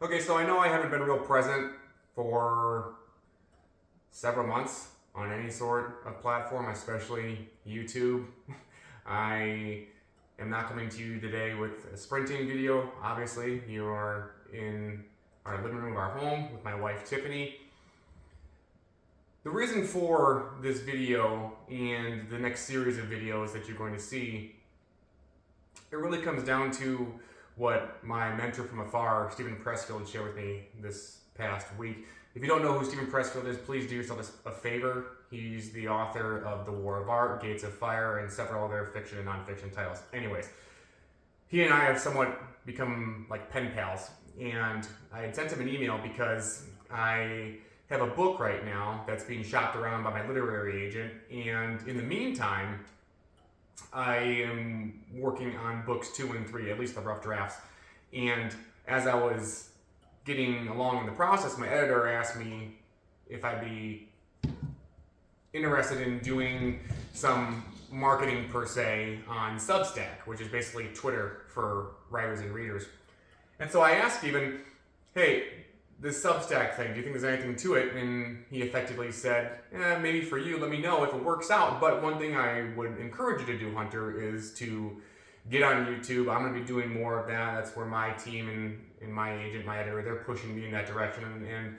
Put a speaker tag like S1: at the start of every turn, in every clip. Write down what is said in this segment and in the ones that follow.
S1: Okay, so I know I haven't been real present for several months on any sort of platform, especially YouTube. I am not coming to you today with a sprinting video. Obviously, you are in our living room of our home with my wife Tiffany. The reason for this video and the next series of videos that you're going to see, it really comes down to what my mentor from afar, Stephen Pressfield, shared with me this past week. If you don't know who Stephen Pressfield is, please do yourself a favor. He's the author of The War of Art, Gates of Fire, and several other fiction and nonfiction titles. Anyways, he and I have somewhat become like pen pals, and I had sent him an email because I have a book right now that's being shopped around by my literary agent, and in the meantime, I am working on books 2 and 3, at least the rough drafts. And as I was getting along in the process, my editor asked me if I'd be interested in doing some marketing per se on Substack, which is basically Twitter for writers and readers. And so I asked Stephen, hey, this Substack thing, do you think there's anything to it? And he effectively said, maybe for you, let me know if it works out. But one thing I would encourage you to do, Hunter, is to get on YouTube. I'm going to be doing more of that. That's where my team and my agent, my editor, they're pushing me in that direction. And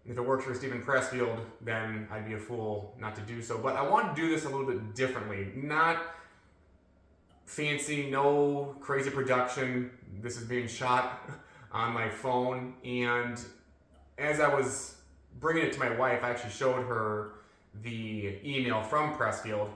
S1: if it works for Stephen Pressfield, then I'd be a fool not to do so. But I want to do this a little bit differently. Not fancy, no crazy production. This is being shot on my phone, and as I was bringing it to my wife, I actually showed her the email from Pressfield,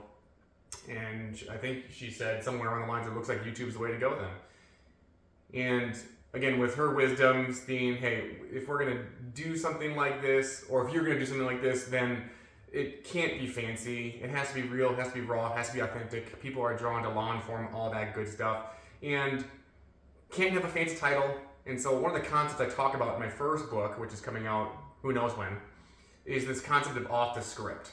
S1: and I think she said somewhere along the lines, it looks like YouTube's the way to go then. And again, with her wisdom being, hey, if we're going to do something like this, or if you're going to do something like this, then it can't be fancy. It has to be real, it has to be raw, it has to be authentic. People are drawn to long form, all that good stuff, and can't have a fancy title. And so one of the concepts I talk about in my first book, which is coming out who knows when, is this concept of off the script.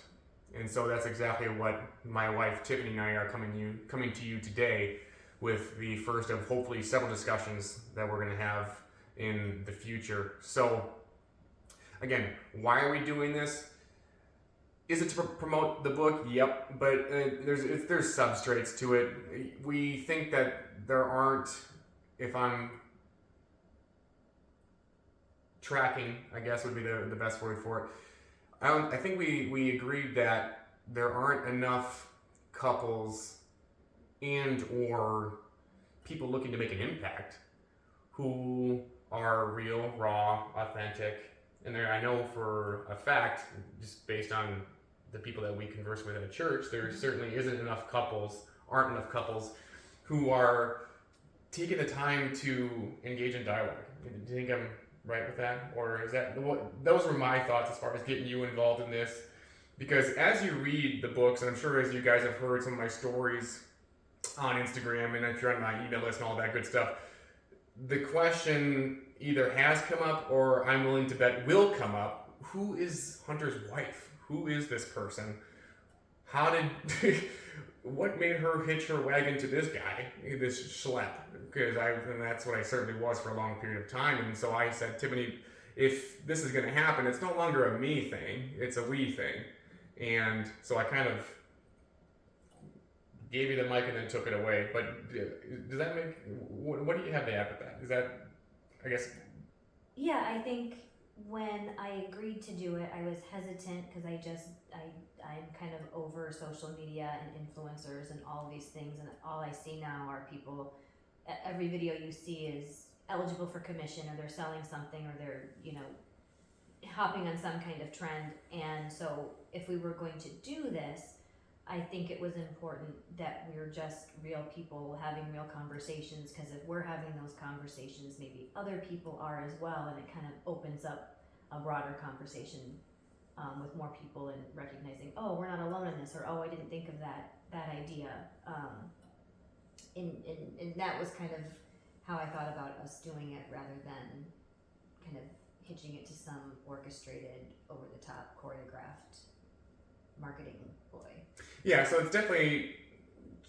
S1: And so that's exactly what my wife Tiffany and I are coming to you today with the first of hopefully several discussions that we're going to have in the future. So again, why are we doing this? Is it to promote the book? Yep, but there's substrates to it. We think that there aren't, if I'm tracking, I guess would be the best word for it. I think we agreed that there aren't enough couples and or people looking to make an impact who are real, raw, authentic. And there, I know for a fact, just based on the people that we converse with in a church, there certainly aren't enough couples who are taking the time to engage in dialogue. Do you think I'm right with that? Or is that those were my thoughts as far as getting you involved in this? Because as you read the books, and I'm sure as you guys have heard some of my stories on Instagram, and if you're on my email list and all that good stuff, the question either has come up or I'm willing to bet will come up. Who is Hunter's wife? Who is this person? How did what made her hitch her wagon to this guy, this schlep? Because and that's what I certainly was for a long period of time. And so I said, Tiffany, if this is going to happen, it's no longer a me thing, it's a we thing. And so I kind of gave you the mic and then took it away. But does that make, what do you have to add with that? Is that, I guess?
S2: Yeah, I think when I agreed to do it, I was hesitant because I'm kind of over social media and influencers and all of these things, and all I see now are people, every video you see is eligible for commission, or they're selling something, or they're, hopping on some kind of trend. And so if we were going to do this, I think it was important that we're just real people having real conversations, because if we're having those conversations, maybe other people are as well, and it kind of opens up a broader conversation with more people, and recognizing, oh, we're not alone in this, or oh, I didn't think of that idea. And that was kind of how I thought about us doing it, rather than kind of hitching it to some orchestrated, over-the-top, choreographed marketing ploy.
S1: Yeah, so it's definitely,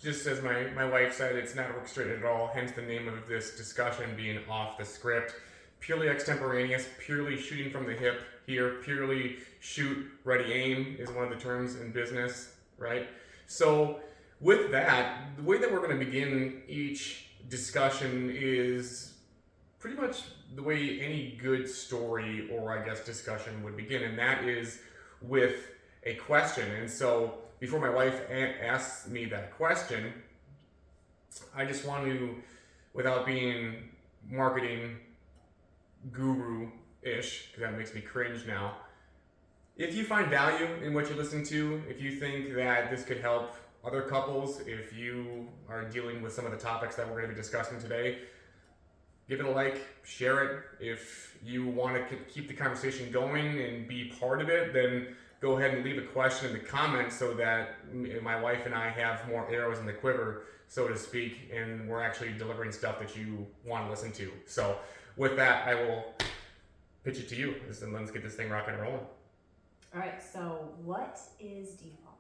S1: just as my wife said, it's not orchestrated at all, hence the name of this discussion being off the script. purely extemporaneous, purely shooting from the hip here, purely shoot, ready, aim is one of the terms in business, right? So with that, the way that we're going to begin each discussion is pretty much the way any good story or I guess discussion would begin, and that is with a question. And so before my wife asks me that question, I just want to, without being marketing guru-ish, because that makes me cringe now, if you find value in what you're listening to, if you think that this could help other couples, if you are dealing with some of the topics that we're going to be discussing today, give it a like, share it. If you want to keep the conversation going and be part of it, then go ahead and leave a question in the comments so that my wife and I have more arrows in the quiver, so to speak, and we're actually delivering stuff that you want to listen to. So with that, I will pitch it to you, and let's get this thing rocking and rolling.
S2: All right, so what is default?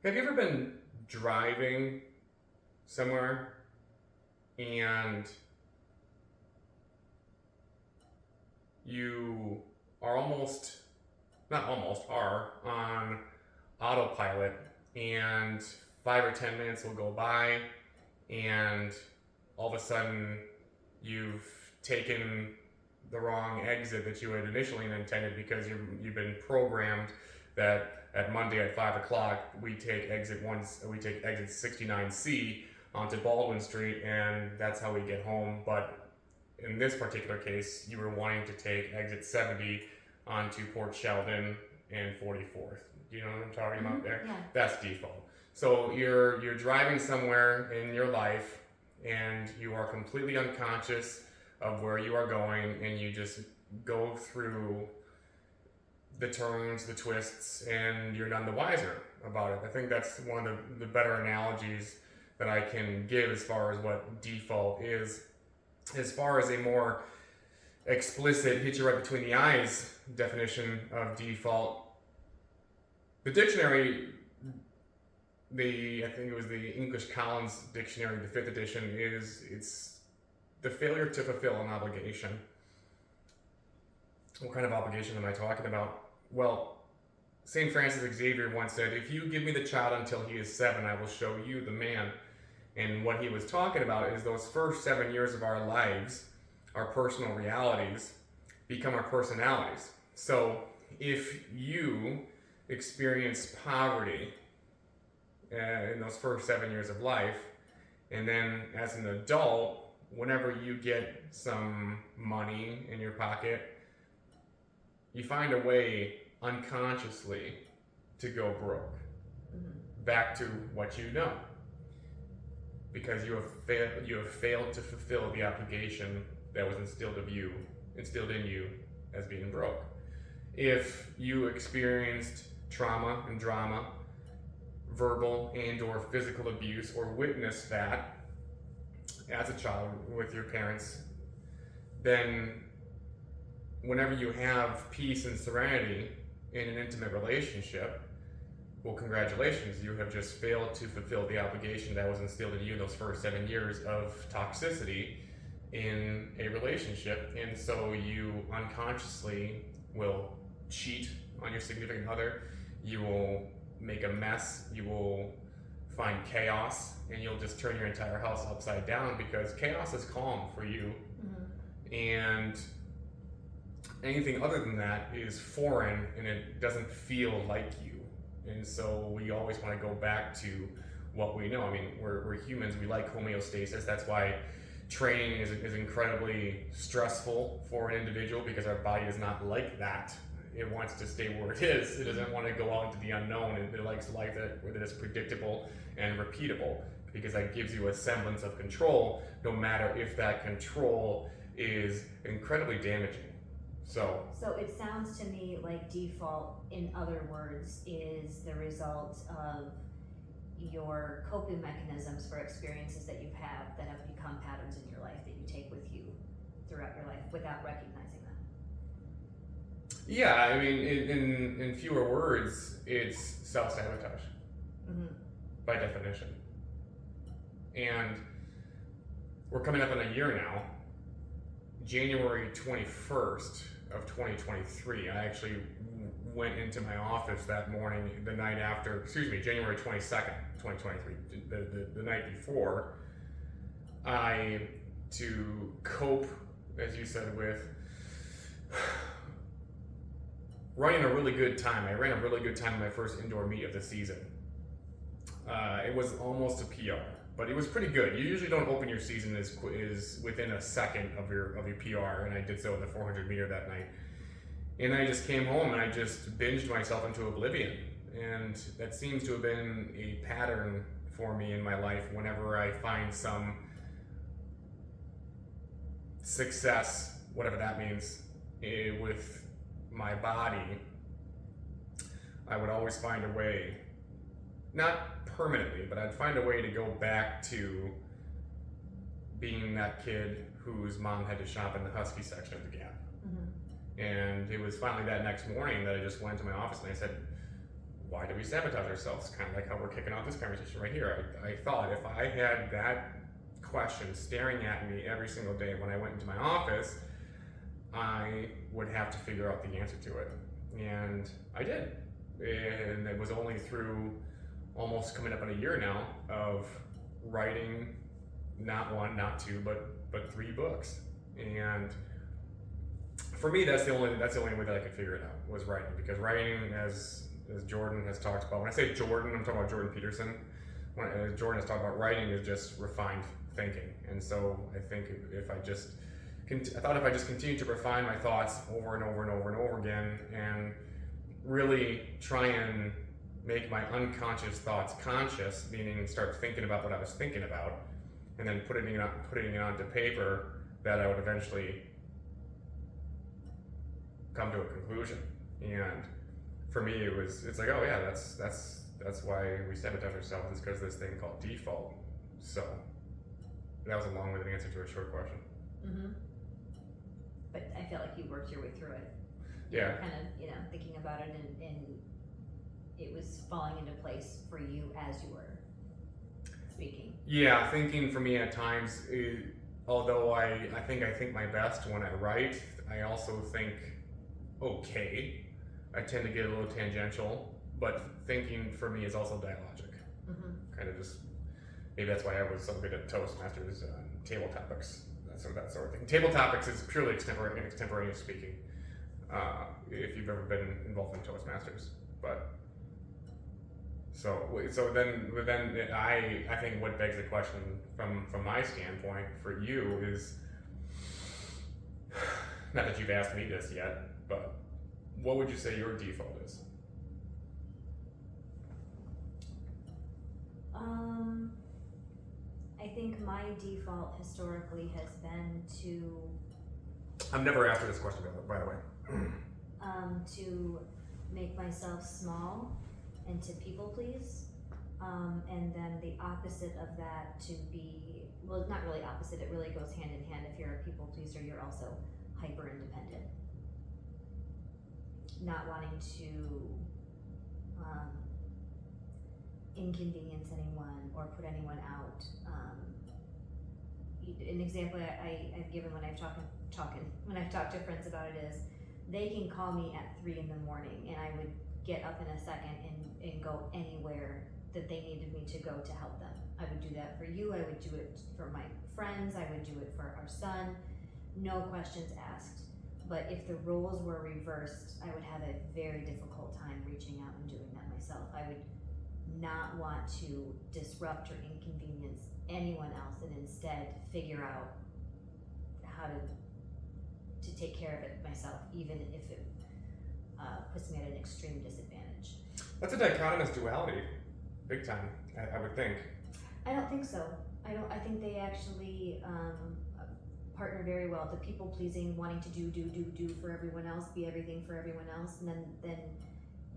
S1: Have you ever been driving somewhere and you are are on autopilot, and 5 or 10 minutes will go by and all of a sudden you've taken the wrong exit that you had initially intended because you've been programmed that at Monday at 5 o'clock we take exit 69C onto Baldwin Street, and that's how we get home. But in this particular case, you were wanting to take exit 70 onto Port Sheldon and 44th. Do you know what I'm talking about there?
S2: Yeah.
S1: That's default. So you're driving somewhere in your life and you are completely unconscious of where you are going, and you just go through the turns, the twists, and you're none the wiser about it. I think that's one of the better analogies that I can give as far as what default is. As far as a more explicit, hit you right between the eyes definition of default, the dictionary, I think it was the English Collins Dictionary, the 5th edition, it's the failure to fulfill an obligation. What kind of obligation am I talking about? Well, St. Francis Xavier once said, if you give me the child until he is 7, I will show you the man. And what he was talking about is those first 7 years of our lives, our personal realities, become our personalities. So if you experience poverty in those first 7 years of life, and then as an adult, whenever you get some money in your pocket, you find a way unconsciously to go broke, back to what you know, because you have failed to fulfill the obligation that was instilled in you as being broke. If you experienced trauma and drama, verbal and or physical abuse, or witnessed that as a child with your parents, then whenever you have peace and serenity in an intimate relationship, well, congratulations, you have just failed to fulfill the obligation that was instilled in you in those first 7 years of toxicity in a relationship. And so you unconsciously will cheat on your significant other, you will make a mess, you will find chaos, and you'll just turn your entire house upside down because chaos is calm for you. And anything other than that is foreign and it doesn't feel like you. And so we always want to go back to what we know. I mean, we're humans, we like homeostasis. That's why training is incredibly stressful for an individual, because our body is not like that. It wants to stay where it is. It doesn't want to go out into the unknown. It likes life that is predictable and repeatable, because that gives you a semblance of control, no matter if that control is incredibly damaging. So
S2: it sounds to me like default, in other words, is the result of your coping mechanisms for experiences that you've had that have become patterns in your life that you take with you throughout your life without recognizing them.
S1: Yeah, I mean, in fewer words, it's self-sabotage by definition. And we're coming up on a year now. January 21st of 2023, I actually went into my office that morning, the night after, January 22nd, 2023, the night before, to cope, as you said, with running a really good time. I ran a really good time in my first indoor meet of the season. It was almost a PR, but it was pretty good. You usually don't open your season as within a second of your PR, and I did so in the 400 meter that night. And I just came home and I just binged myself into oblivion, and that seems to have been a pattern for me in my life. Whenever I find some success, whatever that means, with my body, I would always find a way, not permanently, but I'd find a way to go back to being that kid whose mom had to shop in the Husky section of the Gap. Mm-hmm. And it was finally that next morning that I just went to my office and I said, why do we sabotage ourselves? Kind of like how we're kicking off this conversation right here. I thought if I had that question staring at me every single day when I went into my office, I would have to figure out the answer to it. And I did. And it was only through almost coming up on a year now of writing not one, not two, but 3 books. And for me, that's the only way that I could figure it out, was writing. Because writing, as Jordan has talked about, when I say Jordan, I'm talking about Jordan Peterson. When Jordan has talked about, writing is just refined thinking. And so I think if I just continue to refine my thoughts over and over and over and over again, and really try and make my unconscious thoughts conscious, meaning start thinking about what I was thinking about, and then putting it onto paper, that I would eventually come to a conclusion. And for me, it's like, oh yeah, that's why we sabotage ourselves, is because of this thing called default. So that was a long-winded answer to a short question.
S2: Mm-hmm. But I feel like you worked your way through it.
S1: Yeah.
S2: Kind of, thinking about it, and it was falling into place for you as you were speaking. Yeah,
S1: thinking for me at times, although I think my best when I write, I also think okay. I tend to get a little tangential, but thinking for me is also dialogic. Mm-hmm. Kind of just, maybe that's why I was so good at Toastmasters, table topics, that sort of thing. Table topics is purely extemporaneous speaking, if you've ever been involved in Toastmasters. But so then I think what begs the question from my standpoint for you is, not that you've asked me this yet, but what would you say your default is?
S2: I think my default historically has been to...
S1: I've never asked her this question, by the way.
S2: To make myself small and to people please. And then the opposite of that to be, well, not really opposite, it really goes hand in hand. If you're a people pleaser, you're also hyper independent. Not wanting to inconvenience anyone or put anyone out. An example I've given when I've talked to friends about it is, they can call me at 3 in the morning and I would get up in a second and go anywhere that they needed me to go to help them. I would do that for you, I would do it for my friends, I would do it for our son, no questions asked. But if the roles were reversed, I would have a very difficult time reaching out and doing that myself. I would not want to disrupt or inconvenience anyone else, and instead figure out how to take care of it myself, even if it puts me at an extreme disadvantage.
S1: That's a dichotomous duality, big time, I would think.
S2: I don't think so. I think they actually partner very well. The people pleasing, wanting to do for everyone else, be everything for everyone else, and then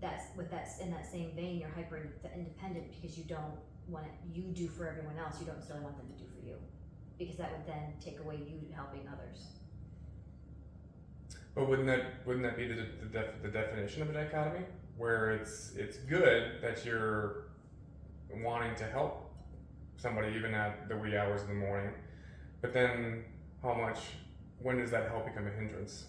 S2: that's in that same vein, you're hyper independent because you don't want you do for everyone else. You don't necessarily want them to do for you, because that would then take away you helping others.
S1: But wouldn't that be the definition of a dichotomy, where it's good that you're wanting to help somebody even at the wee hours of the morning, But then, when does that help become a hindrance?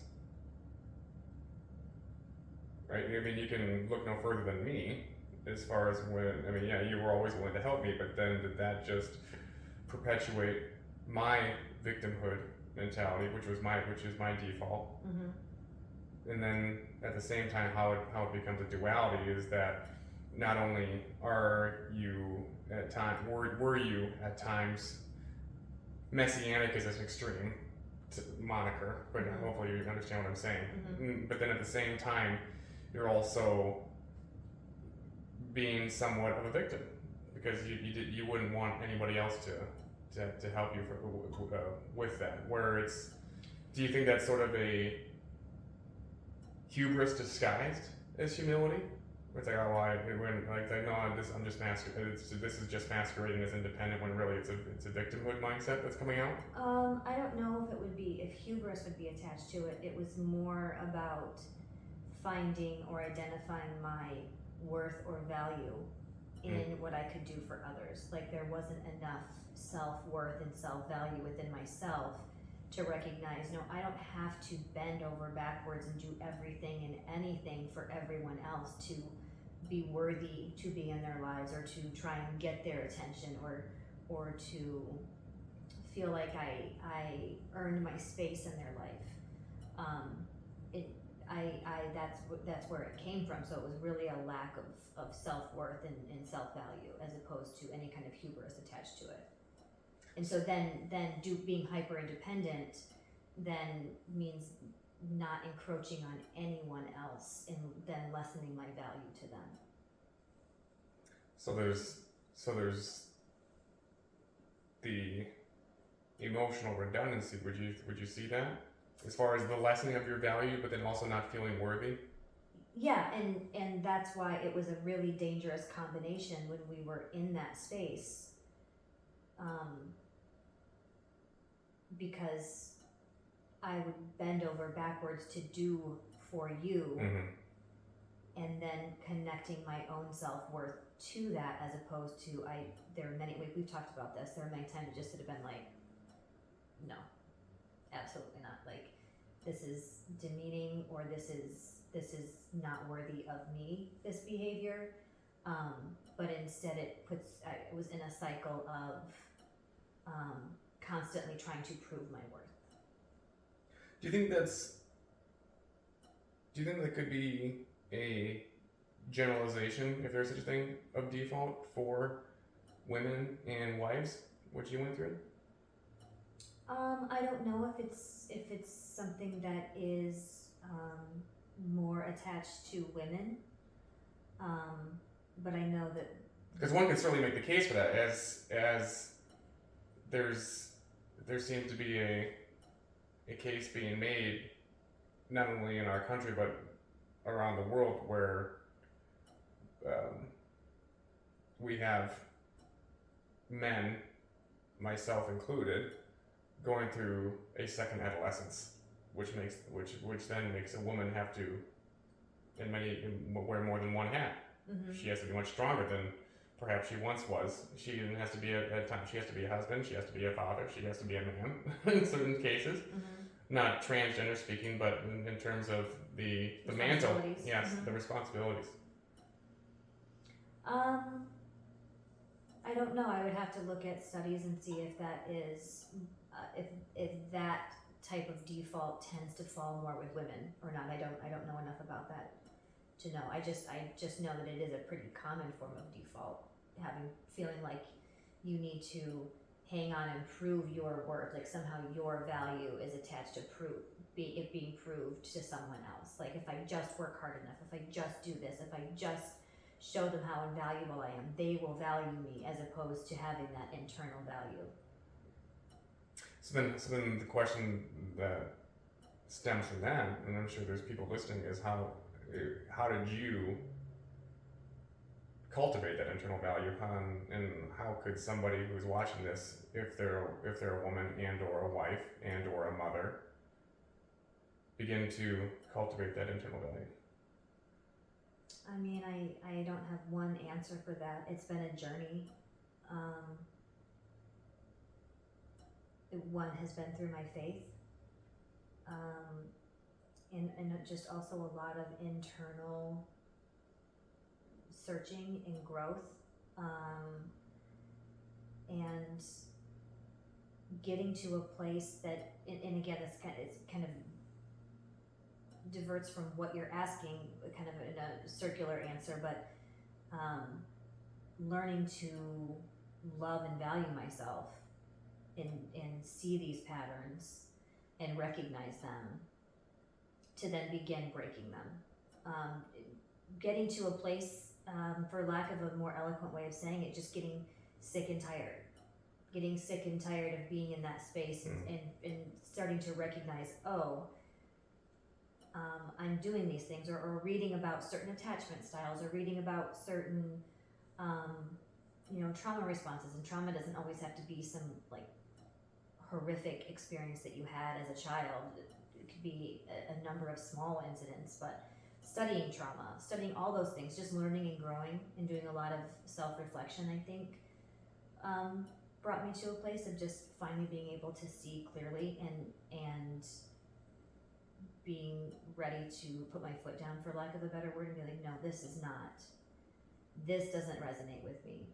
S1: Right? I mean, you can look no further than me as far as yeah, you were always willing to help me, but then did that just perpetuate my victimhood mentality, which is my default? And then at the same time, how it becomes a duality is that not only are you were you at times messianic is an extreme moniker, but hopefully you understand what I'm saying. But then at the same time, you're also being somewhat of a victim because you wouldn't want anybody else to help you with that. Do you think that's sort of a hubris disguised as humility? It's like, I'm just masquerading. This is just masquerading as independent when really it's a victimhood mindset that's coming out.
S2: I don't know if hubris would be attached to it. It was more about finding or identifying my worth or value in what I could do for others. Like there wasn't enough self-worth and self-value within myself to recognize, no, I don't have to bend over backwards and do everything and anything for everyone else to be worthy to be in their lives or to try and get their attention or to feel like I earned my space in their life. That's where it came from. So it was really a lack of self-worth and self-value as opposed to any kind of hubris attached to it. And so then being hyper independent then means not encroaching on anyone else and then lessening my value to them.
S1: So there's the emotional redundancy. Would you see that as far as the lessening of your value, but then also not feeling worthy?
S2: Yeah, and that's why it was a really dangerous combination when we were in that space. Because I would bend over backwards to do for you, and then connecting my own self-worth to that as opposed to there are many, we've talked about this, there are many times it just would have been like, no, absolutely not. Like, this is demeaning, or this is not worthy of me, this behavior. But instead it was in a cycle of constantly trying to prove my worth.
S1: Do you think that could be a generalization, if there's such a thing, of default for women and wives, what you went through?
S2: I don't know if it's something that is more attached to women, but I know that
S1: because one could certainly make the case for that, as there seems to be a case being made, not only in our country but around the world, where we have men, myself included, going through a second adolescence, which then makes a woman have to wear more than one hat. She has to be much stronger than perhaps she once was. She has to be at times. She has to be a husband. She has to be a father. She has to be a man in certain cases. Not transgender speaking, but in terms of the mantle. Yes, the responsibilities.
S2: I don't know. I would have to look at studies and see if that is if that type of default tends to fall more with women or not. I don't know enough about that to know. I just know that it is a pretty common form of default, feeling like you need to hang on and prove your worth, like somehow your value is attached to it being proved to someone else. Like if I just work hard enough, if I just do this, if I just show them how invaluable I am, they will value me, as opposed to having that internal value.
S1: So then the question that stems from that, and I'm sure there's people listening, is how did you cultivate that internal value, and how could somebody who's watching this, if they're a woman and or a wife and or a mother, begin to cultivate that internal value?
S2: I mean, I don't have one answer for that. It's been a journey. one has been through my faith, and just also a lot of internal searching and growth, and getting to a place that, and again, it's kind of diverts from what you're asking, kind of in a circular answer, but learning to love and value myself, and see these patterns and recognize them, to then begin breaking them. Getting to a place, for lack of a more eloquent way of saying it, just getting sick and tired. Getting sick and tired of being in that space, and starting to recognize, I'm doing these things, or reading about certain attachment styles, or reading about certain, trauma responses. And trauma doesn't always have to be some like horrific experience that you had as a child. It could be a number of small incidents, but studying trauma, studying all those things, just learning and growing and doing a lot of self-reflection, I think, brought me to a place of just finally being able to see clearly, and being ready to put my foot down, for lack of a better word, and be like, no, this doesn't resonate with me,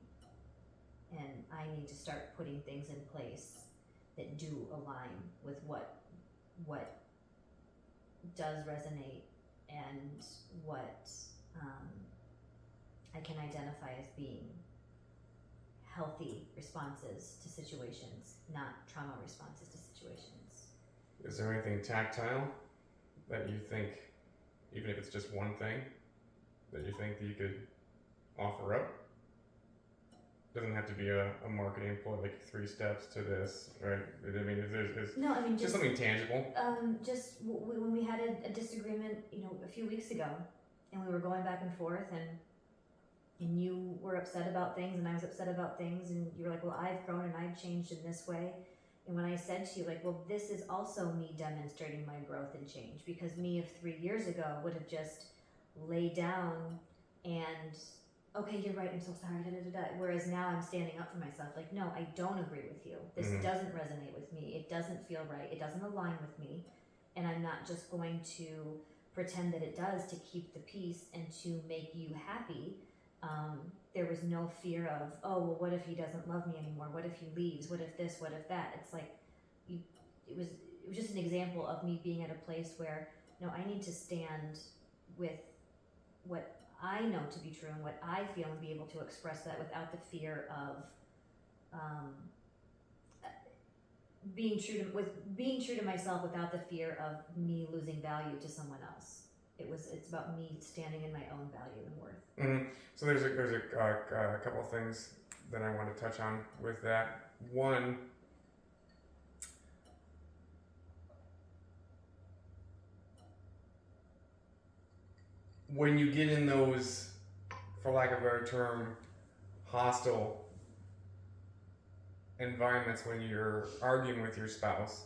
S2: and I need to start putting things in place that do align with what does resonate, and what I can identify as being healthy responses to situations, not trauma responses to situations.
S1: Is there anything tactile that you think, even if it's just one thing, that you think that you could offer up? Doesn't have to be a marketing ploy, like 3 steps to this, right? I mean, is
S2: No, I mean,
S1: just something tangible.
S2: When we had a disagreement, a few weeks ago, and we were going back and forth, and you were upset about things, and I was upset about things, and you were like, well, I've grown and I've changed in this way. And when I said to you, like, well, this is also me demonstrating my growth and change, because me of 3 years ago would have just laid down and, okay, you're right, I'm so sorry, da da da da. Whereas now I'm standing up for myself, like, no, I don't agree with you. This doesn't resonate with me. It doesn't feel right. It doesn't align with me. And I'm not just going to pretend that it does to keep the peace and to make you happy. There was no fear of, oh, well, what if he doesn't love me anymore? What if he leaves? What if this? What if that? It's like, it was just an example of me being at a place where, no, I need to stand with what I know to be true and what I feel, and be able to express that without the fear of being true to myself, without the fear of me losing value to someone else. It's about me standing in my own value and worth.
S1: Mm-hmm. So there's a couple of things that I want to touch on with that. One, when you get in those, for lack of a better term, hostile environments, when you're arguing with your spouse,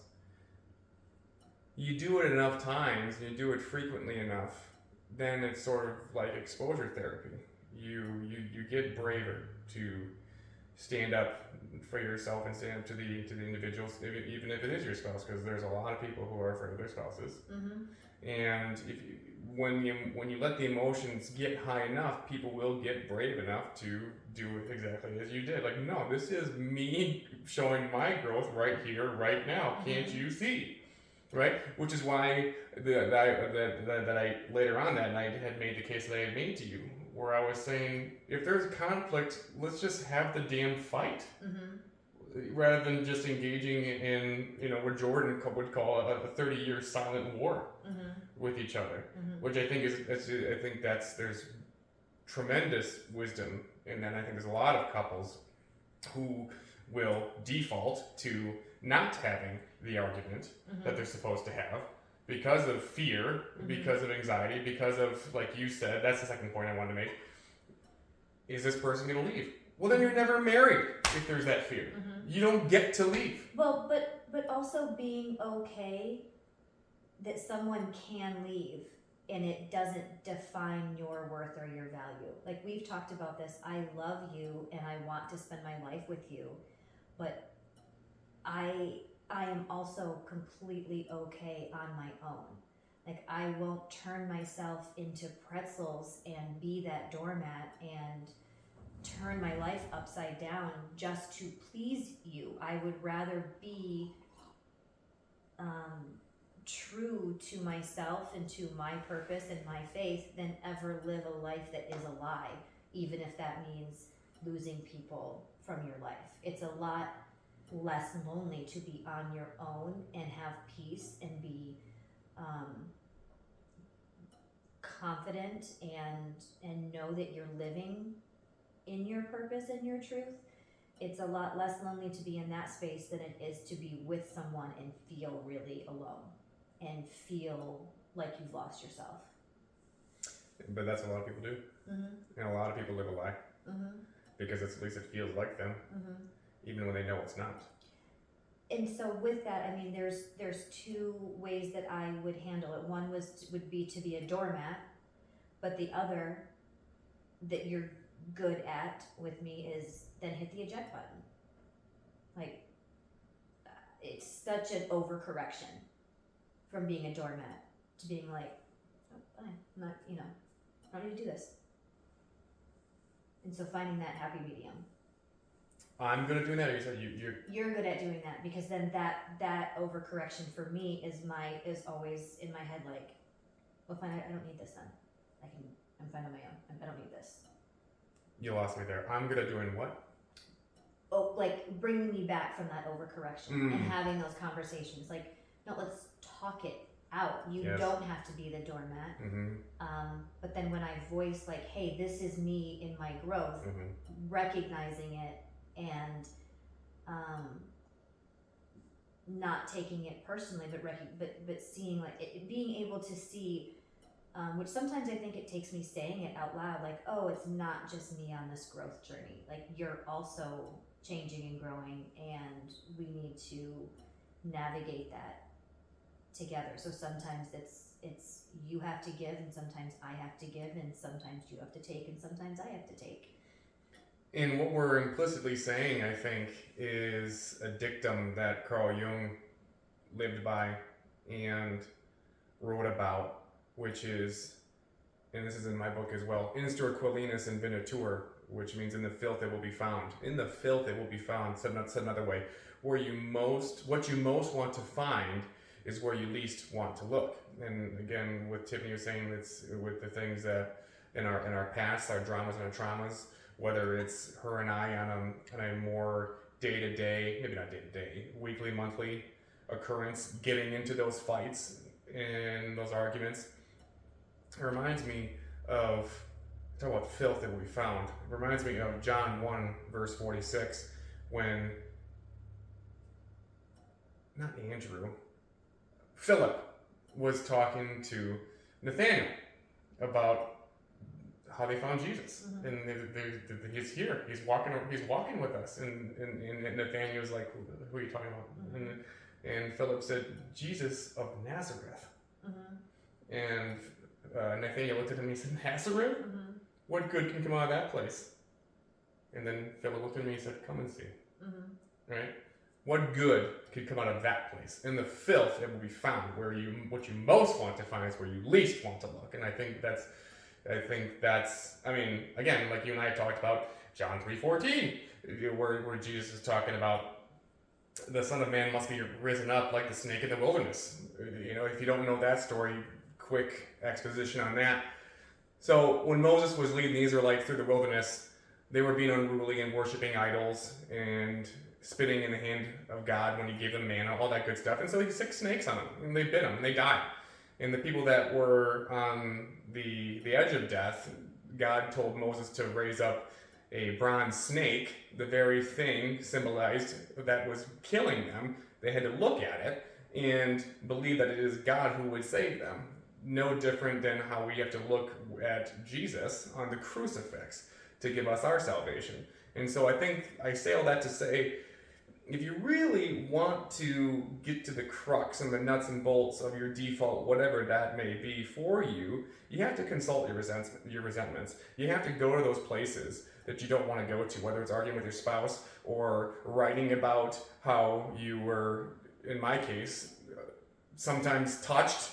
S1: you do it enough times, you do it frequently enough, then it's sort of like exposure therapy. You get braver to stand up for yourself and stand up to the individuals, even if it is your spouse, because there's a lot of people who are afraid of their spouses. Mm-hmm. And when you let the emotions get high enough, people will get brave enough to do exactly as you did. Like, no, this is me showing my growth right here, right now. Can't you see? Right, which is why that I later on that night had made the case that I had made to you, where I was saying, if there's a conflict, let's just have the damn fight, rather than just engaging in what Jordan would call a 30-year silent war with each other, which I think there's tremendous wisdom in that. I think there's a lot of couples who will default to not having the argument that they're supposed to have because of fear, because of anxiety, because of, like you said, that's the second point I wanted to make. Is this person going to leave? Well, then you're never married if there's that fear. You don't get to leave.
S2: Well, but also being okay that someone can leave and it doesn't define your worth or your value. Like, we've talked about this. I love you and I want to spend my life with you, but I I am also completely okay on my own. Like, I won't turn myself into pretzels and be that doormat and turn my life upside down just to please you. I would rather be true to myself and to my purpose and my faith than ever live a life that is a lie, even if that means losing people from your life. It's a lot less lonely to be on your own and have peace and be confident and know that you're living in your purpose and your truth. It's a lot less lonely to be in that space than it is to be with someone and feel really alone and feel like you've lost yourself.
S1: But that's what a lot of people do.
S2: Mm-hmm.
S1: And a lot of people live a lie.
S2: Mm-hmm.
S1: Because at least it feels like them, even when they know it's not.
S2: And so with that, I mean, there's two ways that I would handle it. One would be to be a doormat, but the other that you're good at with me is then hit the eject button. Like, it's such an overcorrection from being a doormat to being like, oh, fine, I'm not, I don't need to do this. And so finding that happy medium.
S1: I'm good at doing that, or you said
S2: You're good at doing that, because then that overcorrection for me is always in my head like, well, fine, I don't need this then. I'm fine on my own. I don't need this.
S1: You lost me there. I'm good at doing what?
S2: Oh, like bringing me back from that overcorrection and having those conversations. Like, no, let's talk it out. You don't have to be the doormat. But then when I voice like, hey, this is me in my growth, recognizing it and not taking it personally, but seeing like it, being able to see, which sometimes I think it takes me saying it out loud, like, oh, it's not just me on this growth journey. Like, you're also changing and growing, and we need to navigate that together. So sometimes it's you have to give, and sometimes I have to give, and sometimes you have to take, and sometimes I have to take.
S1: And what we're implicitly saying, I think, is a dictum that Carl Jung lived by and wrote about, which is, and this is in my book as well, instur quellinus invenitur, which means in the filth it will be found. In the filth it will be found, said another way. What you most want to find is where you least want to look. And again, with Tiffany was saying, it's with the things that in our past, our dramas and our traumas, whether it's her and I on a more day-to-day, maybe not day-to-day, weekly, monthly occurrence, getting into those fights and those arguments. It reminds me of, talk about filth that we found. It reminds me of John 1, verse 46, when, not Andrew, Philip was talking to Nathaniel about how they found Jesus, and he's here. He's walking with us, and Nathaniel was like, "Who are you talking about?" And Philip said, "Jesus of Nazareth." And Nathaniel looked at him and he said, "Nazareth? What good can come out of that place?" And then Philip looked at me and said, "Come and see." Right? What good could come out of that place? In the filth, it will be found. What you most want to find is where you least want to look. And I think that's, I mean, again, like you and I talked about John 3:14, where Jesus is talking about the Son of Man must be risen up like the snake in the wilderness. If you don't know that story, quick exposition on that. So when Moses was leading the Israelites through the wilderness, they were being unruly and worshiping idols and spitting in the hand of God when he gave them manna, all that good stuff. And so he sicked snakes on them, and they bit them, and they died. And the people that were on the edge of death, God told Moses to raise up a bronze snake, the very thing symbolized that was killing them. They had to look at it and believe that it is God who would save them. No different than how we have to look at Jesus on the crucifix to give us our salvation. And so I think I say all that to say, if you really want to get to the crux and the nuts and bolts of your default, whatever that may be for you, you have to consult your resentments. You have to go to those places that you don't want to go to, whether it's arguing with your spouse or writing about how you were in my case, sometimes touched,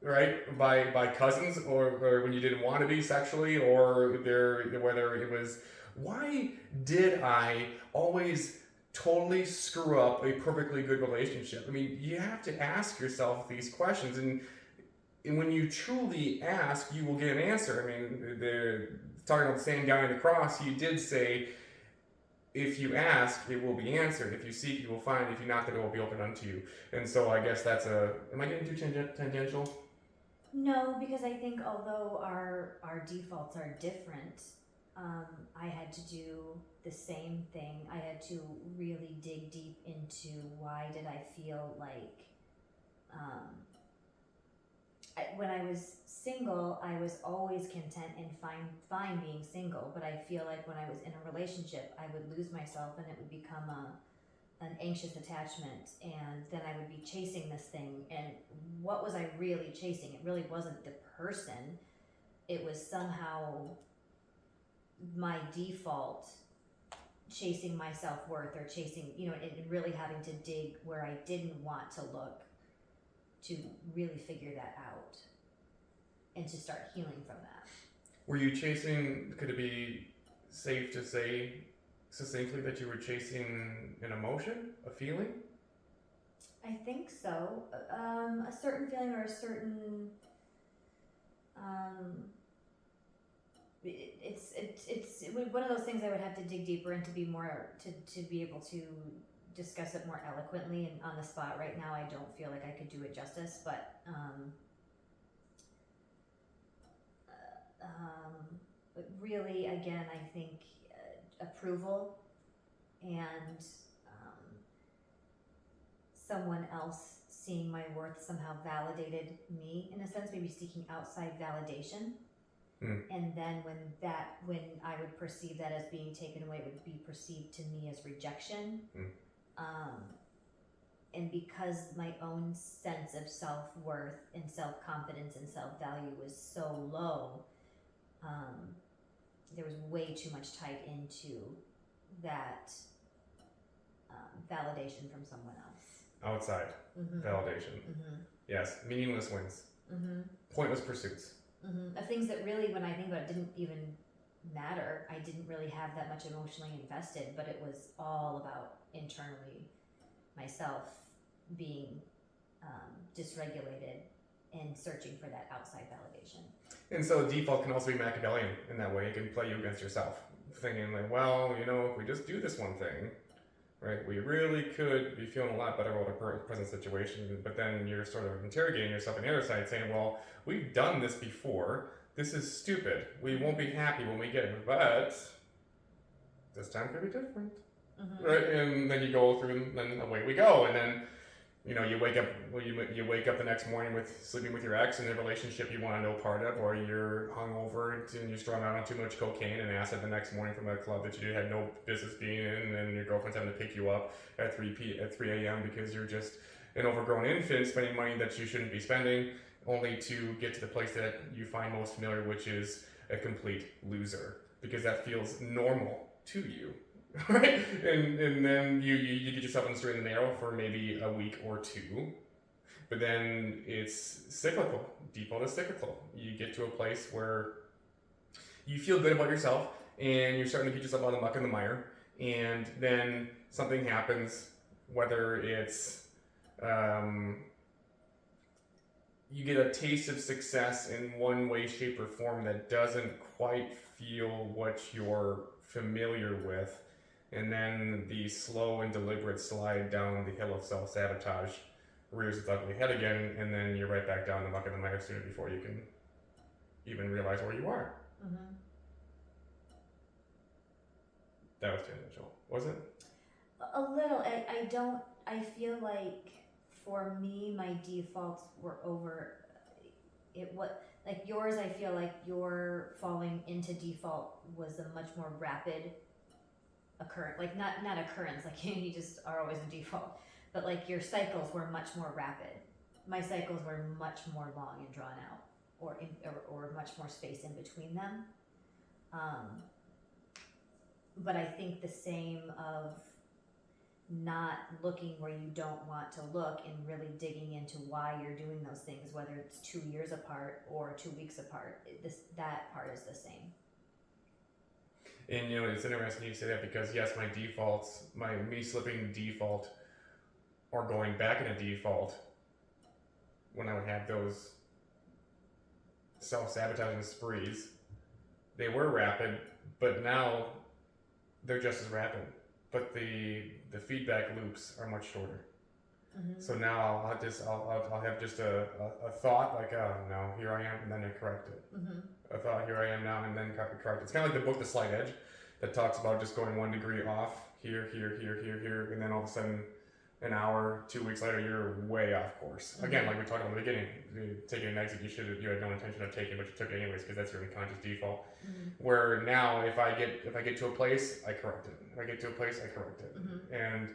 S1: right, by cousins, or when you didn't want to be sexually, or whether it was, why did I always totally screw up a perfectly good relationship? I mean, you have to ask yourself these questions, and when you truly ask, you will get an answer. I mean, talking about the same guy on the cross, he did say, if you ask, it will be answered. If you seek, you will find. If you knock, the door will be opened unto you. And so I guess that's am I getting too tangential?
S2: No, because I think although our defaults are different, I had to do the same thing. I had to really dig deep into why did I feel like, when I was single, I was always content and fine being single. But I feel like when I was in a relationship, I would lose myself, and it would become an anxious attachment, and then I would be chasing this thing. And what was I really chasing? It really wasn't the person. It was somehow my default chasing my self-worth, or chasing, and really having to dig where I didn't want to look to really figure that out and to start healing from that.
S1: Were you chasing, could it be safe to say succinctly that you were chasing an emotion, a feeling?
S2: I think so. A certain feeling, or a certain, it's one of those things I would have to dig deeper into, be more to be able to discuss it more eloquently, and on the spot right now I don't feel like I could do it justice. But really, again, I think approval, and someone else seeing my worth somehow validated me, in a sense, maybe seeking outside validation. And then when I would perceive that as being taken away, it would be perceived to me as rejection. And because my own sense of self-worth and self-confidence and self-value was so low, there was way too much tied into that validation from someone else.
S1: Outside validation. Yes, meaningless wins. Pointless pursuits.
S2: Of things that really, when I think about it, didn't even matter. I didn't really have that much emotionally invested, but it was all about internally myself being dysregulated and searching for that outside validation.
S1: And so default can also be Machiavellian in that way. It can play you against yourself, thinking like, well, if we just do this one thing, right, we really could be feeling a lot better about our present situation. But then you're sort of interrogating yourself on the other side, saying, well, we've done this before. This is stupid. We won't be happy when we get it, but this time could be different. Right? And then you go through, and then away we go. And then you wake up. You wake up the next morning with sleeping with your ex in a relationship you want no part of, or you're hungover and you're strung out on too much cocaine and acid the next morning from a club that you had no business being in, and your girlfriend's having to pick you up at 3 a.m. because you're just an overgrown infant spending money that you shouldn't be spending, only to get to the place that you find most familiar, which is a complete loser, because that feels normal to you. Right? And then you get yourself in the straight and narrow for maybe a week or two, but then it's cyclical. Default is cyclical. You get to a place where you feel good about yourself, and you're starting to get yourself out of the muck and the mire, and then something happens, whether it's you get a taste of success in one way, shape, or form that doesn't quite feel what you're familiar with. And then the slow and deliberate slide down the hill of self-sabotage rears its ugly head again, and then you're right back down the muck and the mire sooner before you can even realize where you are. That was tangential, was it?
S2: A little. I feel like for me, my defaults were over. It what like yours. I feel like your falling into default was a much more rapid occurrence. Like not occurrence. Like you just are always in default, but like your cycles were much more rapid. My cycles were much more long and drawn out, or much more space in between them. But I think the same of not looking where you don't want to look and really digging into why you're doing those things, whether it's 2 years apart or 2 weeks apart. That part is the same.
S1: And you know, it's interesting you say that because yes, my defaults, me slipping default or going back in a default when I would have those self-sabotaging sprees, they were rapid, but now they're just as rapid. But the feedback loops are much shorter. So now I'll have just a thought like, oh no, here I am, and then I correct it. A thought, here I am now, and then correct it. It's kind of like the book The Slight Edge that talks about just going 1 degree off here, and then all of a sudden an hour, 2 weeks later, you're way off course. Again, like we talked about in the beginning, taking an exit you had no intention of taking, but you took it anyways because that's your unconscious default. Where now, if I get to a place, I correct it. If I get to a place, I correct it. And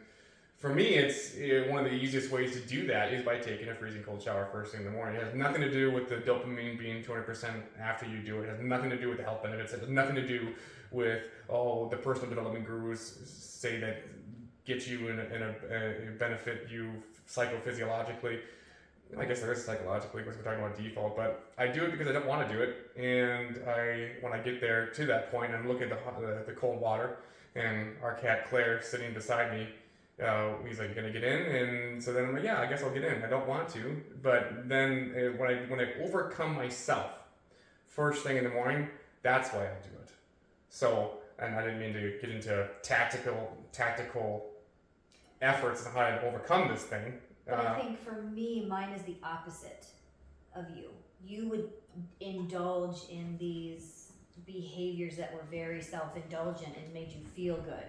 S1: for me, it's one of the easiest ways to do that is by taking a freezing cold shower first thing in the morning. It has nothing to do with the dopamine being 200% after you do it. It has nothing to do with the health benefits. It has nothing to do with the personal development gurus say that get you in a benefit you psychophysiologically. I guess there is psychologically because we're talking about default, but I do it because I don't want to do it. And when I get there to that point, I'm looking at the cold water, and our cat Claire sitting beside me. He's like, "You gonna get in?" And so then I'm like, "Yeah, I guess I'll get in." I don't want to, but then when I overcome myself first thing in the morning, that's why I do it. So, and I didn't mean to get into tactical efforts on how to overcome this thing.
S2: But I think for me, mine is the opposite of you. You would indulge in these behaviors that were very self-indulgent and made you feel good.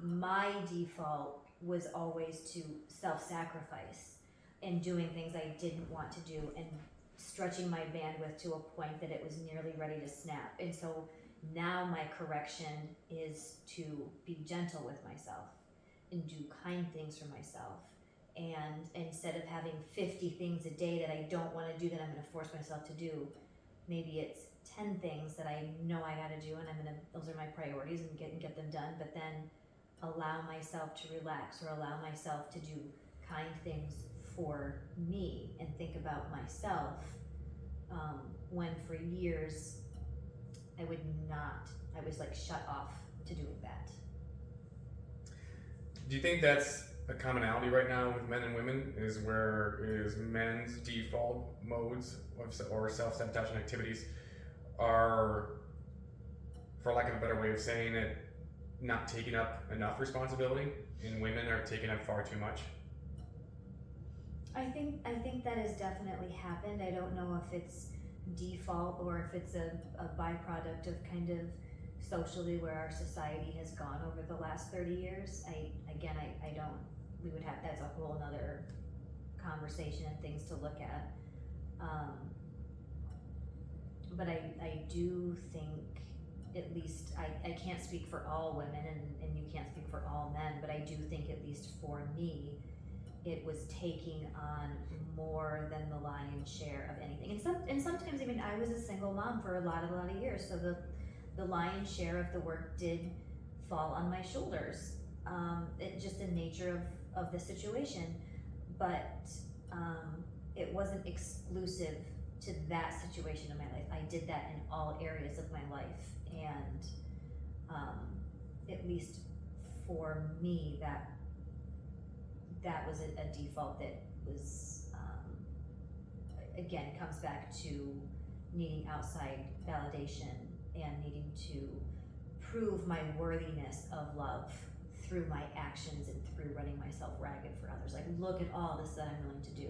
S2: My default was always to self-sacrifice and doing things I didn't want to do and stretching my bandwidth to a point that it was nearly ready to snap. And so now my correction is to be gentle with myself and do kind things for myself. And instead of having 50 things a day that I don't want to do that I'm going to force myself to do, maybe it's 10 things that I know I got to do, and those are my priorities and get them done. But then allow myself to relax or allow myself to do kind things for me and think about myself. When for years I was like shut off to doing that.
S1: Do you think that's a commonality right now with men and women? Is men's default modes or self-sabotaging activities are, for lack of a better way of saying it, not taking up enough responsibility, and women are taking up far too much?
S2: I think that has definitely happened. I don't know if it's default or if it's a byproduct of kind of socially where our society has gone over the last 30 years. We would have, that's a whole nother conversation and things to look at. But I do think, at least, I can't speak for all women and you can't speak for all men, but I do think at least for me, it was taking on more than the lion's share of anything. And sometimes, I mean, I was a single mom for a lot of years, so the lion's share of the work did fall on my shoulders. It's just the nature of the situation, but it wasn't exclusive to that situation in my life. I did that in all areas of my life, and at least for me, that was a default that was, again, comes back to needing outside validation and needing to prove my worthiness of love through my actions and through running myself ragged for others. Like, look at all this that I'm willing to do.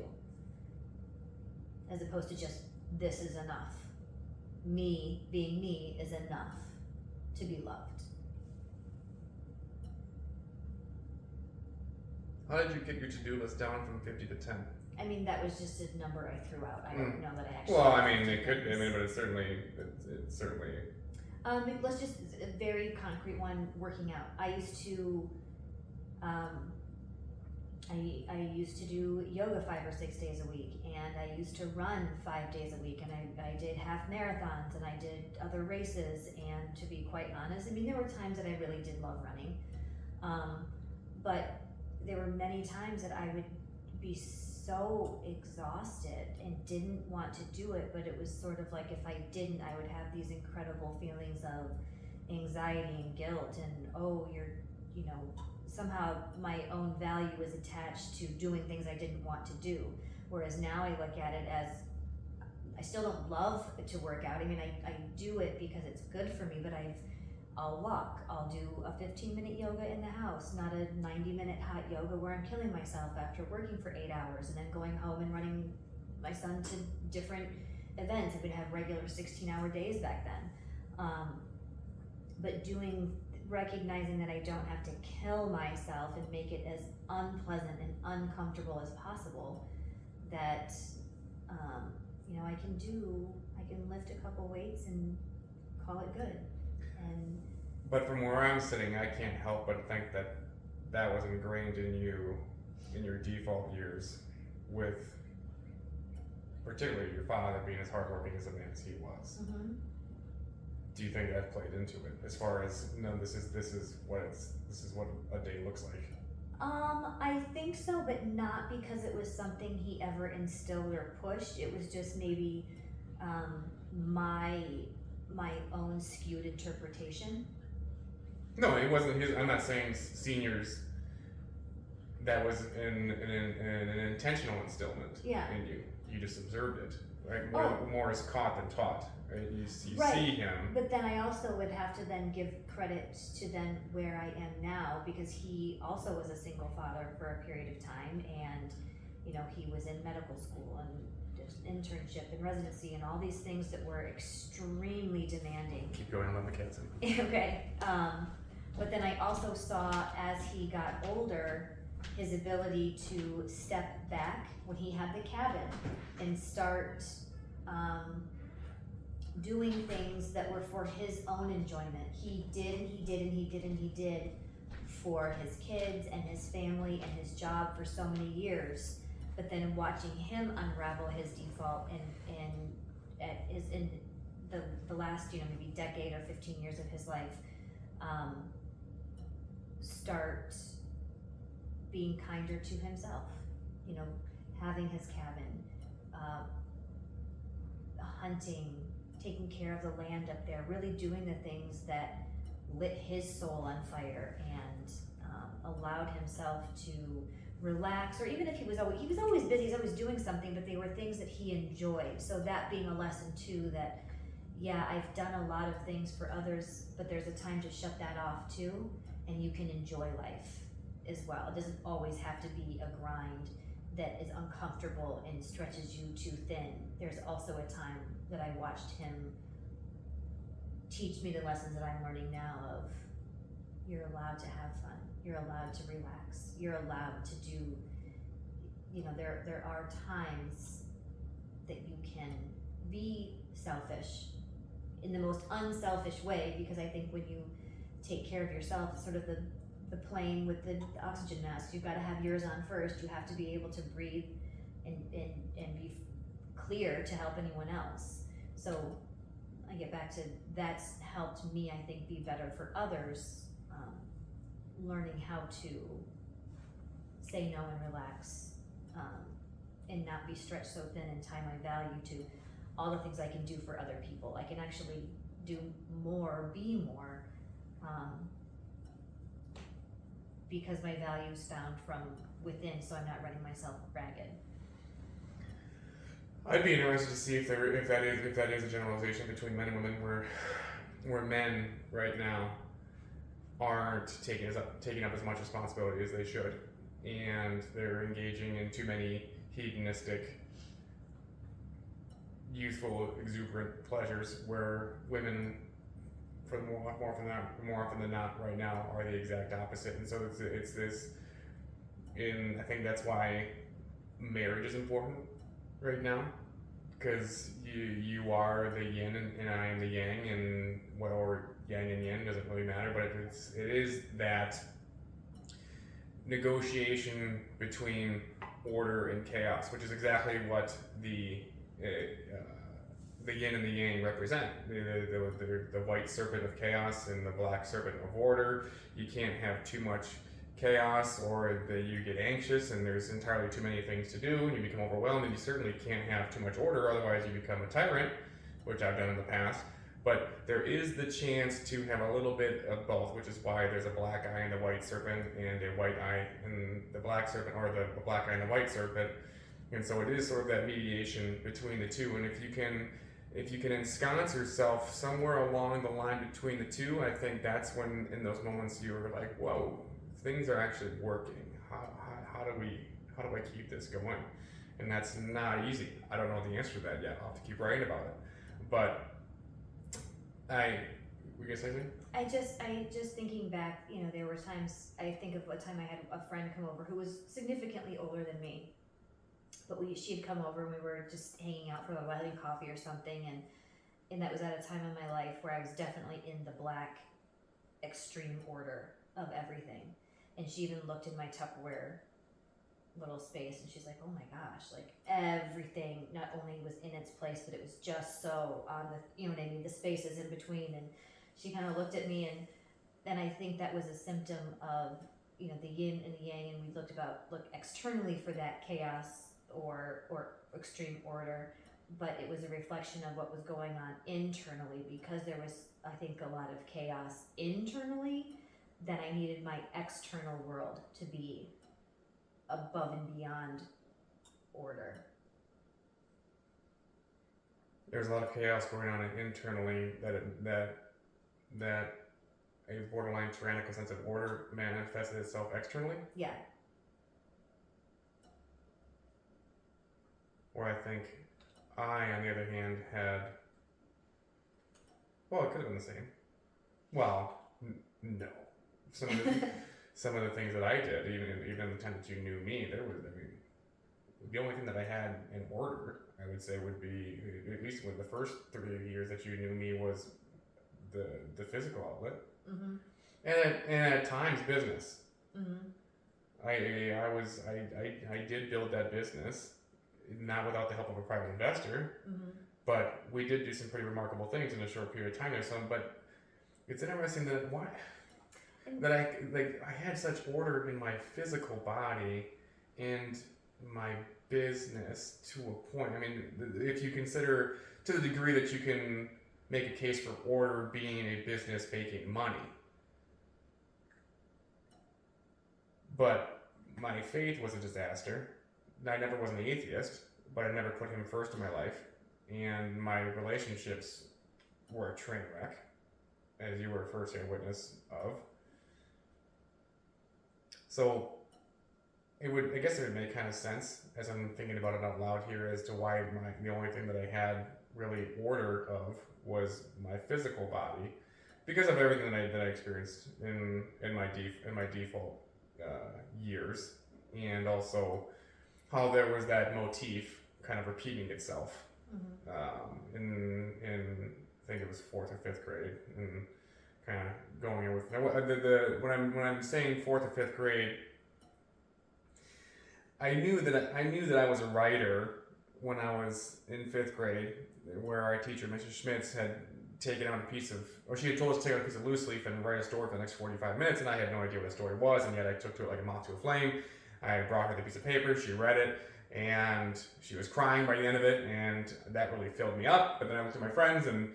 S2: As opposed to just, this is enough. Me being me is enough to be loved.
S1: How did you get your to-do list down from 50 to 10?
S2: I mean, that was just a number I threw out. I don't know that I actually.
S1: Well, I mean, it could. I mean, but it's certainly.
S2: Let's just a very concrete one. Working out. I used to. I used to do yoga 5 or 6 days a week, and I used to run 5 days a week, and I did half marathons, and I did other races. And to be quite honest, I mean, there were times that I really did love running, but there were many times that I would be so exhausted and didn't want to do it, but it was sort of like if I didn't, I would have these incredible feelings of anxiety and guilt and, oh, you know, somehow my own value was attached to doing things I didn't want to do. Whereas now I look at it as, I still don't love to work out. I mean, I do it because it's good for me, but I'll walk, I'll do a 15-minute yoga in the house, not a 90-minute hot yoga where I'm killing myself after working for 8 hours and then going home and running my son to different events. I would have regular 16-hour days back then. But recognizing that I don't have to kill myself and make it as unpleasant and uncomfortable as possible, that, you know, I can lift a couple weights and call it good.
S1: But from where I'm sitting, I can't help but think that that was ingrained in you in your default years, with particularly your father being as hardworking as a man as he was.
S2: Mm-hmm.
S1: Do you think that played into it, as far as, no, this is what a day looks like?
S2: I think so, but not because it was something he ever instilled or pushed. It was just maybe my own skewed interpretation.
S1: No, it wasn't his. I'm not saying seniors. That was an intentional instillment in you. You just observed it, right? More is caught than taught. Right? You
S2: Right.
S1: see him.
S2: But then I also would have to then give credit to then where I am now, because he also was a single father for a period of time, and you know, he was in medical school and internship and residency and all these things that were extremely demanding.
S1: Keep going, I love the kids.
S2: Okay. But then I also saw, as he got older, his ability to step back when he had the cabin and start doing things that were for his own enjoyment. He did for his kids and his family and his job for so many years. But then watching him unravel his default in the last, you know, maybe decade or 15 years of his life, start being kinder to himself, you know, having his cabin, hunting, taking care of the land up there, really doing the things that lit his soul on fire and allowed himself to relax. Or even if he was always busy, he's always doing something, but they were things that he enjoyed. So that being a lesson too, that yeah, I've done a lot of things for others, but there's a time to shut that off too, and you can enjoy life as well. It doesn't always have to be a grind that is uncomfortable and stretches you too thin. There's also a time that I watched him teach me the lessons that I'm learning now of, you're allowed to have fun, you're allowed to relax, you're allowed to do, you know, there are times that you can be selfish in the most unselfish way, because I think when you take care of yourself, it's sort of the plane with the oxygen mask. You've got to have yours on first. You have to be able to breathe and be clear to help anyone else. So I get back to, that's helped me, I think, be better for others, learning how to say no and relax, and not be stretched so thin and tie my value to all the things I can do for other people. I can actually do more, be more, because my value is found from within, so I'm not running myself ragged.
S1: I'd be interested to see if that is a generalization between men and women, where men right now aren't taking up as much responsibility as they should, and they're engaging in too many hedonistic, youthful, exuberant pleasures, where women, for more often than not, right now, are the exact opposite. And so it's this, and I think that's why marriage is important right now, because you are the yin and I am the yang, and whatever yang and yin doesn't really matter, but it is that negotiation between order and chaos, which is exactly what the yin and the yang represent. The white serpent of chaos and the black serpent of order. You can't have too much chaos, or that you get anxious and there's entirely too many things to do and you become overwhelmed, and you certainly can't have too much order, otherwise you become a tyrant, which I've done in the past. But there is the chance to have a little bit of both, which is why there's a black eye in the white serpent and a white eye in the black serpent, or the black eye in the white serpent. And so it is sort of that mediation between the two. And if you can ensconce yourself somewhere along the line between the two, I think that's when, in those moments, you're like, whoa, things are actually working. How do I keep this going? And that's not easy. I don't know the answer to that yet. I'll have to keep writing about it. But were you gonna say something?
S2: I just thinking back, you know, there were times, I think of what time I had a friend come over who was significantly older than me, but she had come over and we were just hanging out for a while, having coffee or something, and that was at a time in my life where I was definitely in the black extreme order of everything. And she even looked in my Tupperware little space and she's like, oh my gosh, like everything not only was in its place, but it was just so on the, you know what I mean, the spaces in between. And she kind of looked at me, and I think that was a symptom of, you know, the yin and the yang, and we look externally for that chaos or extreme order, but it was a reflection of what was going on internally, because there was, I think, a lot of chaos internally, that I needed my external world to be above and beyond order.
S1: There's a lot of chaos going on internally that a borderline tyrannical sense of order manifested itself externally.
S2: Yeah.
S1: Or I think I, on the other hand, had, well, it could have been the same. Well, no. Some of the things that I did, even the time that you knew me, the only thing that I had in order, I would say, would be, at least with the first 3 years that you knew me, was the physical outlet,
S2: Mm-hmm.
S1: and at times business.
S2: Mm-hmm.
S1: I did build that business, not without the help of a private investor,
S2: Mm-hmm.
S1: but we did do some pretty remarkable things in a short period of time there. But it's interesting that I had such order in my physical body and my business to a point. I mean, if you consider to the degree that you can make a case for order being a business making money. But my faith was a disaster. I never was an atheist, but I never put him first in my life. And my relationships were a train wreck, as you were a first-hand witness of. So I guess it would make kind of sense, as I'm thinking about it out loud here, as to why the only thing that I had really order of was my physical body, because of everything that I experienced in my default years, and also how there was that motif kind of repeating itself. Mm-hmm. In I think it was 4th or 5th grade, and kind of going in with when I'm saying 4th or 5th grade, I knew that I was a writer when I was in 5th grade, where our teacher, Mrs. Schmitz, had taken out she had told us to take out a piece of loose leaf and write a story for the next 45 minutes, and I had no idea what the story was, and yet I took to it like a moth to a flame. I brought her the piece of paper, she read it, and she was crying by the end of it, and that really filled me up. But then I went to my friends, and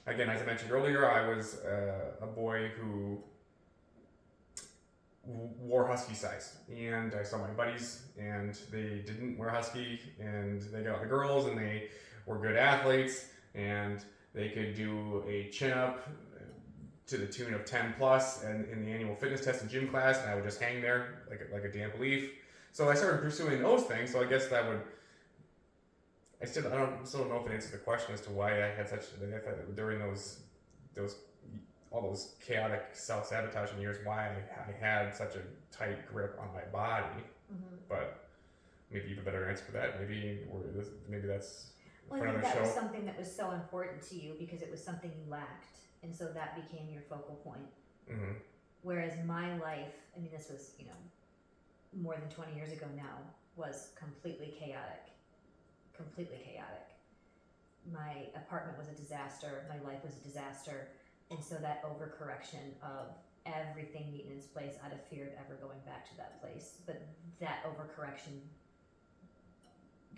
S1: again, as I mentioned earlier, I was a boy who wore husky size, and I saw my buddies, and they didn't wear husky, and they got the girls, and they were good athletes, and they could do a chin-up to the tune of 10 plus, and in the annual fitness test and gym class, and I would just hang there like a damp leaf. So I started pursuing those things. So I guess that would, I still don't know if it answers the question as to why I had during all those chaotic self-sabotaging years, why I had such a tight grip on my body. Mm-hmm. But maybe you have a better answer for that. Maybe that's
S2: well,
S1: for
S2: I think
S1: another
S2: that
S1: show.
S2: Was something that was so important to you because it was something you lacked, and so that became your focal point. Mm-hmm. Whereas my life, I mean, this was, more than 20 years ago now, was completely chaotic. My apartment was a disaster. My life was a disaster. And so that overcorrection of everything neat in its place out of fear of ever going back to that place. But that overcorrection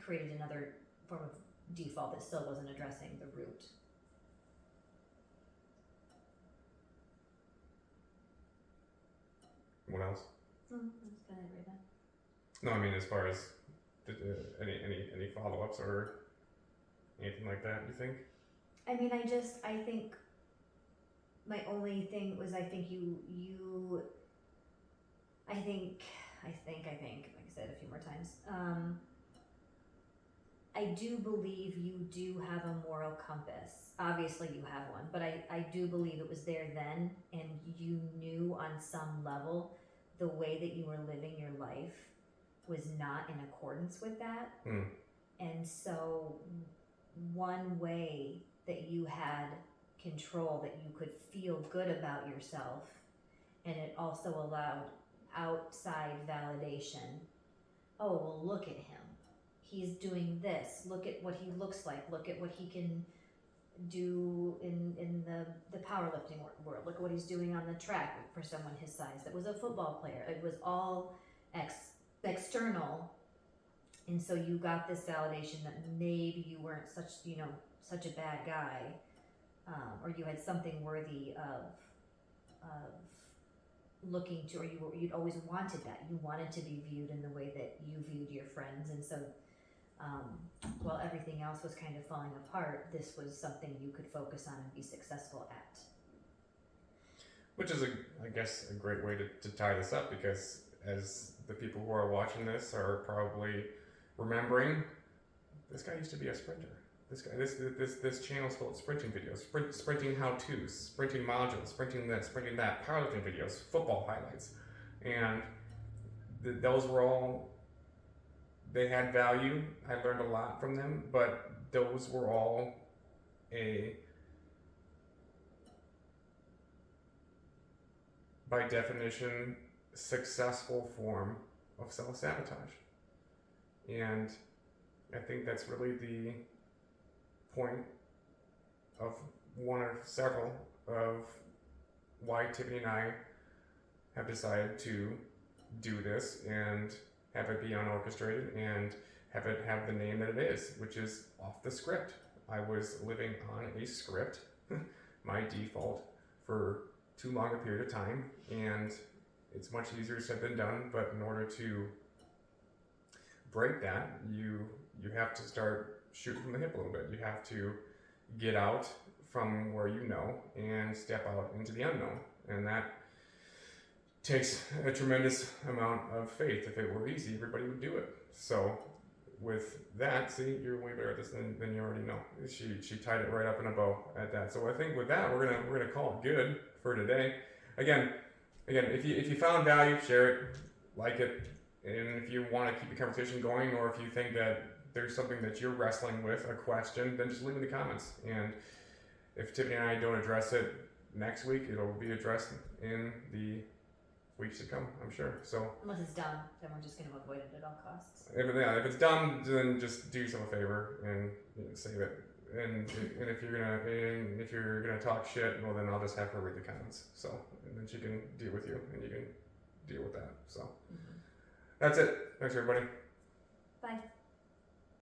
S2: created another form of default that still wasn't addressing the root.
S1: What else?
S2: That's kind of right now.
S1: No, I mean as far as any follow-ups or anything like that, you think?
S2: I mean, I think my only thing was I think, like I said a few more times, I do believe you do have a moral compass. Obviously you have one, but I do believe it was there then, and you knew on some level the way that you were living your life was not in accordance with that. And so one way that you had control, that you could feel good about yourself, and it also allowed outside validation. Oh, well, look at him. He's doing this. Look at what he looks like. Look at what he can do in the powerlifting world. Look at what he's doing on the track for someone his size that was a football player. It was all external. And so you got this validation that maybe you weren't such a bad guy, or you had something worthy of looking to, or you'd always wanted that. You wanted to be viewed in the way that you viewed your friends, and so while everything else was kind of falling apart, this was something you could focus on and be successful at.
S1: Which is, I guess, a great way to tie this up, because as the people who are watching this are probably remembering, this guy used to be a sprinter. This channel's full of sprinting videos, sprinting how-tos, sprinting modules, sprinting this, sprinting that, powerlifting videos, football highlights, and those were all, they had value. I learned a lot from them, but those were all by definition, successful form of self-sabotage. And I think that's really the point of one or several of why Tiffany and I have decided to do this and have it be unorchestrated and have it have the name that it is, which is off the script. I was living on a script, my default, for too long a period of time, and it's much easier said than done, but in order to break that, you have to start shooting from the hip a little bit. You have to get out from where you know and step out into the unknown, and that takes a tremendous amount of faith. If it were easy, everybody would do it. So with that, see, you're way better at this than you already know. She tied it right up in a bow at that. So I think with that, we're gonna call it good for today. Again, if you found value, share it, like it, and if you want to keep the conversation going, or if you think that there's something that you're wrestling with, a question, then just leave it in the comments. And if Tiffany and I don't address it next week, it'll be addressed in the weeks to come, I'm sure. So
S2: unless it's dumb, then we're just going to avoid it at all costs.
S1: If it's dumb, then just do yourself a favor and save it. And if you're gonna talk shit, well then I'll just have her read the comments. So and then she can deal with you, and you can deal with that. So that's it. Thanks everybody.
S2: Bye.